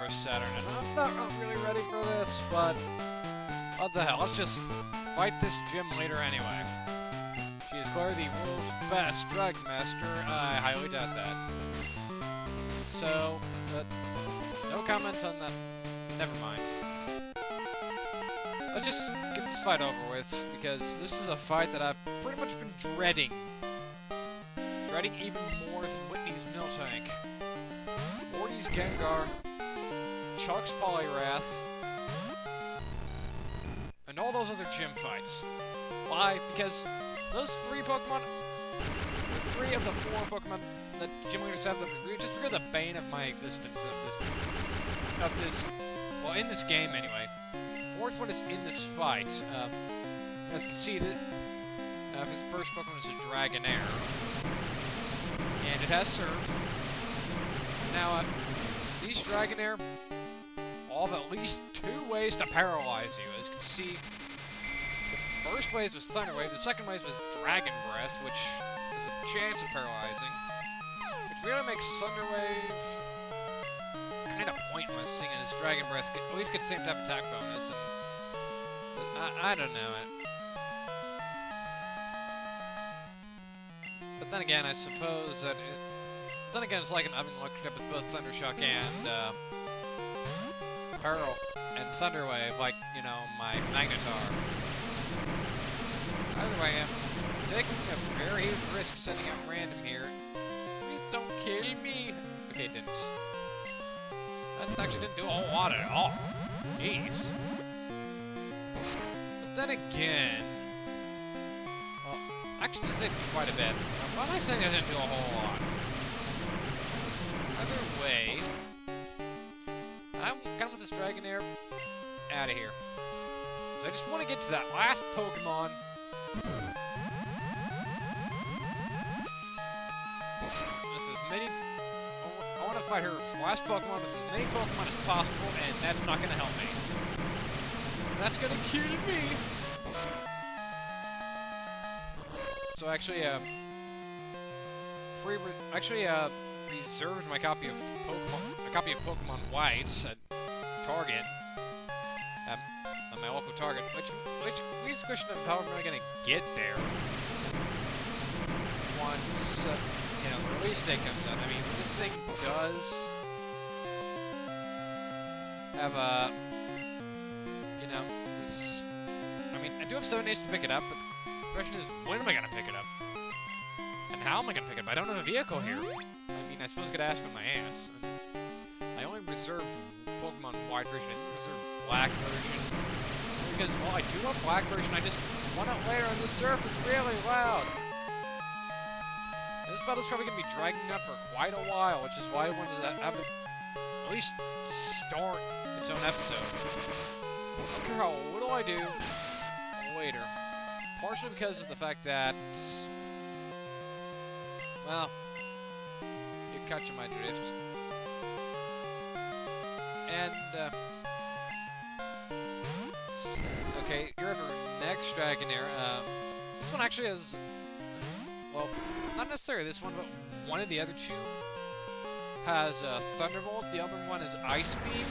for Saturn, and I'm not really ready for this, but what the hell, let's just fight this gym leader anyway. She is clearly the world's best Dragon Master. I highly doubt that. So, no comments on that. Never mind. Let's just get this fight over with, because this is a fight that I've pretty much been dreading. Dreading even more than Whitney's Miltank. Morty's Gengar. Chuck's Poliwrath. And all those other gym fights. Why? Because those three Pokemon, three of the four Pokemon that gym leaders have, just figure the bane of my existence of this, well, in this game anyway. Fourth one is in this fight. As you can see, that his first Pokemon is a Dragonair, and it has Surf. Now, these Dragonair all have at least 2 ways to paralyze you. As you can see, the first wave was Thunder Wave, the second wave was Dragon Breath, which is a chance of paralyzing, which really makes Thunder Wave kind of pointless, seeing as Dragon Breath at least gets the same type of attack bonus, and I don't know it. But then again, I suppose that then again, it's like I've been looked up with both Thundershock and Pearl and Thunder Wave, like, you know, my Magnetar. Either way, I'm taking a very huge risk sending out random here. Please don't kill me. Okay, it didn't. That actually didn't do a whole lot at all. Jeez. But then again, well, actually it did quite a bit. Why am I saying I didn't do a whole lot? Either way, I'm kind of with this Dragonair out of here. So I just want to get to that last Pokemon. I want to fight her last Pokemon with as many Pokemon as possible, and that's not going to help me. That's going to kill me! So actually, reserved my copy of Pokemon White at Target, at my local Target, which leaves the question of how am I going to get there once, you know, the release date comes out. I mean, this thing does have a, you know, this, I mean, I do have 7 days to pick it up, but the question is, when am I going to pick it up? And how am I going to pick it up? I don't have a vehicle here. I mean, I suppose I could ask with my aunts. I only reserved Pokemon White version. I didn't reserve Black version. Because, well, I do want Black version, I just want it later, and the surf is really loud. This battle's probably going to be dragging out for quite a while, which is why I wanted to have it at least start its own episode. I don't care how little I do later. Partially because of the fact that, well, you catch my drift. And, okay, you're over next Dragonair. This one actually has, well, not necessarily this one, but one of the other 2 has Thunderbolt. The other one is Ice Beam.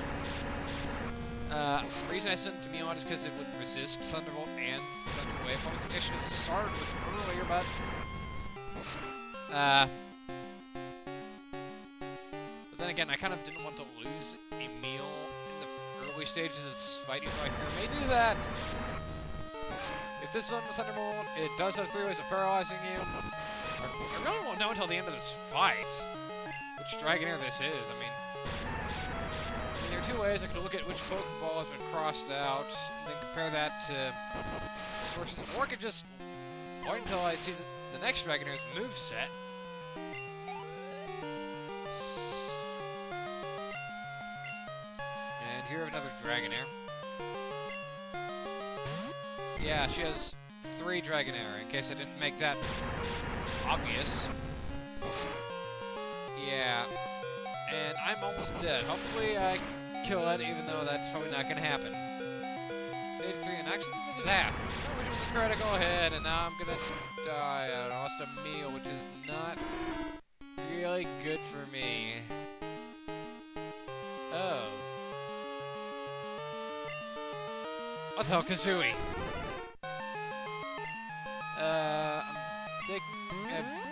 The reason I sent it to Meowth is because it would resist Thunderbolt and Thunder Wave. I was thinking I should have started with earlier, but then again, I kind of didn't want to lose a meal in the early stages of this fight, even though I may do that. If this is on the Thunderbolt, it does have 3 ways of paralyzing you. I really won't know until the end of this fight which Dragonair this is. I mean, there are 2 ways. I could look at which Pokeball has been crossed out, and then compare that to sources, or I could just wait until I see the next Dragonair's moveset. And here we have another Dragonair. Yeah, she has 3 Dragonair, in case I didn't make that obvious. Yeah. And I'm almost dead. Hopefully I kill it, even though that's probably not going to happen. Stage 3, and actually I did half. Which was a critical hit, and now I'm going to die. I lost a meal, which is not really good for me. Oh. What the hell, Kazooie? I'm taking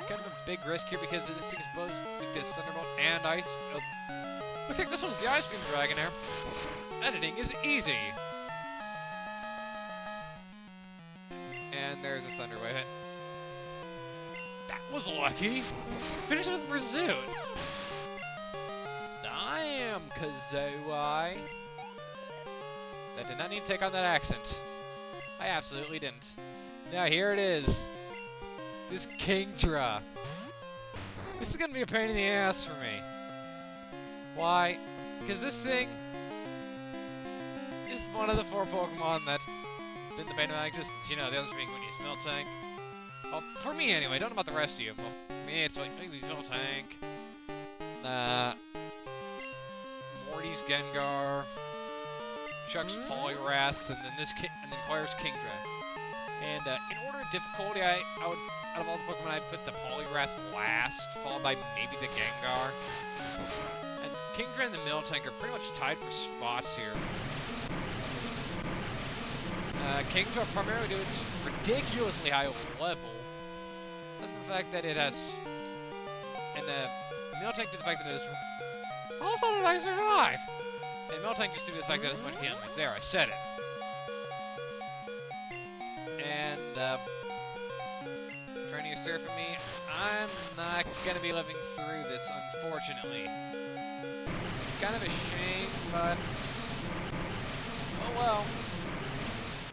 kind of a big risk here because this thing is both weak to Thunderbolt and Ice. Looks like this one's the Ice Beam Dragonair. Editing is easy. And there's his Thunder Wave hit. That was lucky. Finish with Pursuit. Damn, Kazooie. That did not need to take on that accent. I absolutely didn't. Now here it is. This Kingdra. This is gonna be a pain in the ass for me. Why? Because this thing is one of the 4 Pokemon that's been the bane of my existence. You know, the others being when you use Miltank. Well, for me anyway, don't know about the rest of you. Well, for me it's like, maybe Miltank. Morty's Gengar. Chuck's Poliwrath, and then Claire's Kingdra. And in order of difficulty, I would, out of all the Pokemon, I'd put the Poliwrath last, followed by maybe the Gengar. And Kingdra and the Miltank are pretty much tied for spots here. Kingdra primarily due to its ridiculously high level, and the fact that it has, and Miltank to the fact that it has. How the did I survive? And Miltank just due to the fact that it has much healing. It's there, I said it. And trying to usurp me, I'm not gonna be living through this, unfortunately. It's kind of a shame, but oh well.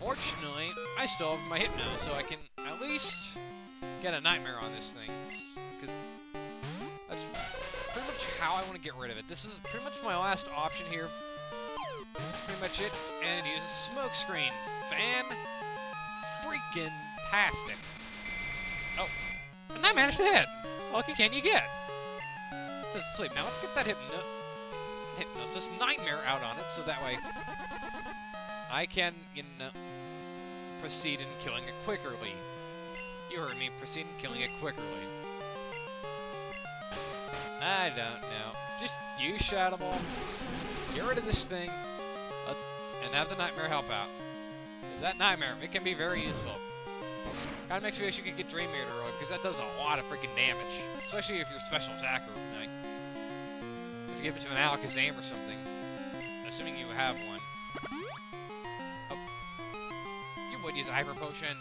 Fortunately, I still have my Hypno, so I can at least get a Nightmare on this thing. Because that's pretty much how I want to get rid of it. This is pretty much my last option here. This is pretty much it. And use a Smoke Screen. Fan-freaking-tastic. Oh, and I managed to hit. How lucky can you get? It says sleep. Now let's get that Hypnosis Nightmare out on it, so that way I can, you know, proceed in killing it quickly. You heard me, proceed in killing it quickly. I don't know. Just use Shadow Ball, get rid of this thing, and have the Nightmare help out. Because that Nightmare, it can be very useful. Kinda makes me wish you could get Dream Mirror early, because that does a lot of freaking damage. Especially if you're a special attacker, like, if you give it to an Alakazam or something. Assuming you have one. Would use a Hyper Potion.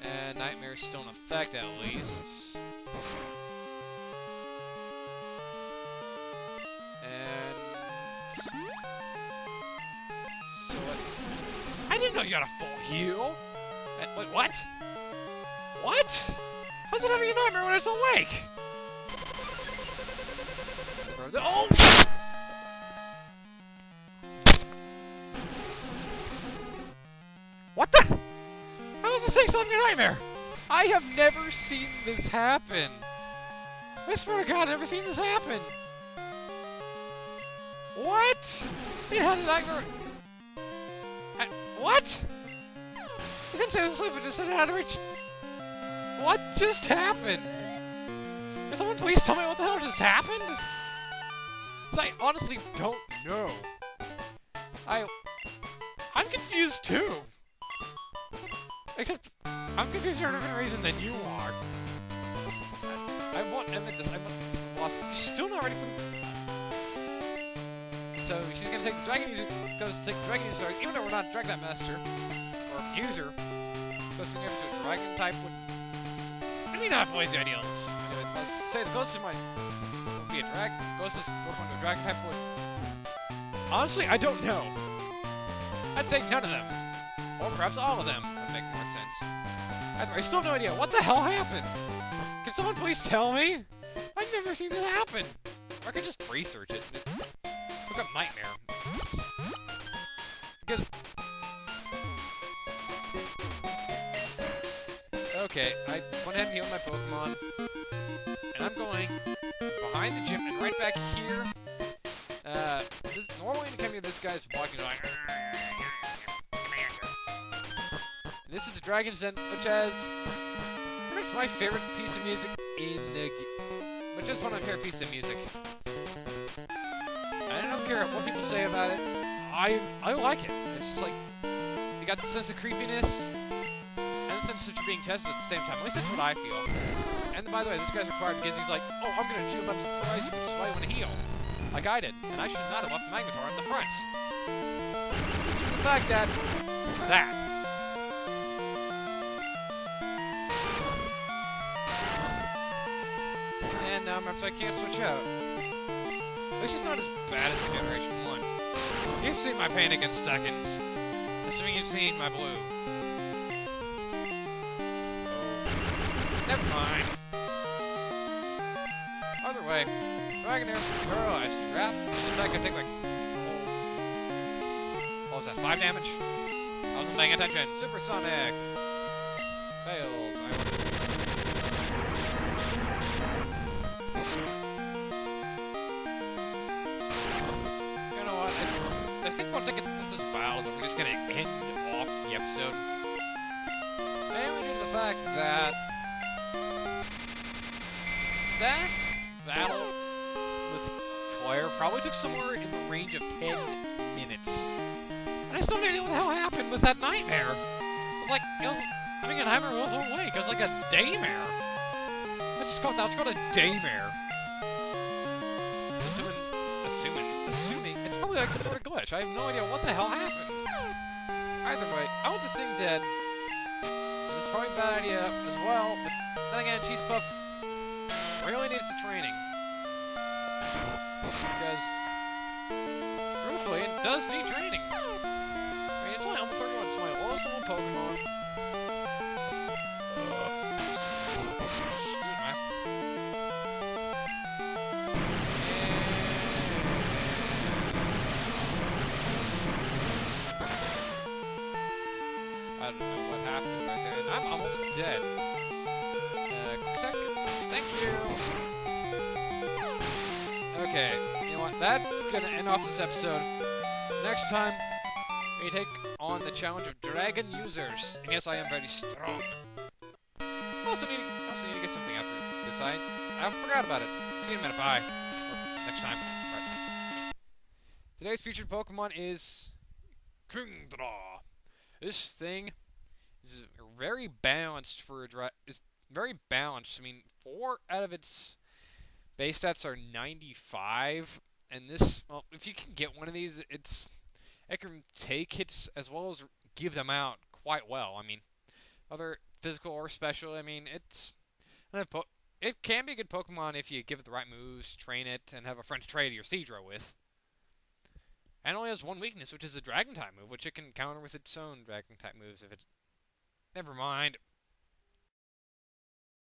And Nightmare's still in effect, at least. And so I didn't know you had a full heal. And, wait, what? What? How's it having a Nightmare when it's awake? Oh! What the? How is this thing still having a Nightmare? I have never seen this happen. I swear to God, I've never seen this happen. What? It had a Nightmare. What? It didn't say it was asleep, it just said it had to reach. What just happened? Can someone please tell me what the hell just happened? I honestly don't know. I'm confused too. Except, I'm confused for a different reason than you are. I won't admit this, lost. She's still not ready for So she's gonna take the Dragon User, even though we're not Dragon Type Master, or User, goes to a Dragon Type would... I mean, not always the ideal. Anyway, let's say the closest might be a closest Pokemon to a Dragon Type would... Honestly, I don't know. I'd take none of them. Or perhaps all of them would make more sense. I still have no idea. What the hell happened? Can someone please tell me? I've never seen this happen. Or I could just research it. Look up Nightmare. Because... Okay, I went ahead and healed my Pokemon. And I'm going behind the gym and right back here. Normally in Academy, this guy's walking like... This is the Dragon's Den, which has pretty much my favorite piece of music in the game. Which is one of my favorite pieces of music. I don't care what people say about it. I like it. It's just like, you got the sense of creepiness, and the sense that you're being tested at the same time. At least that's what I feel. And by the way, this guy's required because he's like, oh, I'm gonna jump up and surprise you, which is why I want to heal. Like I did. And I should not have left the Magnetar in the front. Just due to the fact that... And now I can't switch out. At least it's not as bad as in Generation 1. You've seen my pain against seconds. Assuming you've seen my blue. Never mind. Either way, Dragonair paralyzed. Trap. In fact, I take like... What was that? 5 damage? I wasn't paying attention. Supersonic. Fails. You know what? I think once this battles, we're just gonna end off the episode. Mainly due to the fact that battle with Clair probably took somewhere in the range of 10 minutes. And I still don't know what the hell happened with that nightmare. It was like, having a nightmare was awake. It was like a daymare. Let's just call it that. It's called a daymare. Assuming. It's probably like some sort of glitch. I have no idea what the hell happened. Either way, I want this thing dead. And it's probably a bad idea as well. But then again, Cheese Puff really needs the training. Because, truthfully, it does need training. I mean, it's only level 31, it's my lowest level Pokemon. I don't know what happened right there, and I'm almost dead. Thank you! Okay, you know what, that's gonna end off this episode. Next time, we take on the challenge of Dragon Users. And yes, I am very strong. I also need to get something after this. I forgot about it. See you in a minute, bye. Or next time. Right. Today's featured Pokemon is... Kingdra. This thing is very balanced for a very balanced. I mean, 4 out of its base stats are 95, and this, well, if you can get one of these, it can take hits as well as give them out quite well. I mean, whether physical or special, I mean, it can be a good Pokemon if you give it the right moves, train it, and have a friend to trade your Seadra with. And it only has one weakness, which is the Dragon-type move, which it can counter with its own Dragon-type moves if it... Never mind.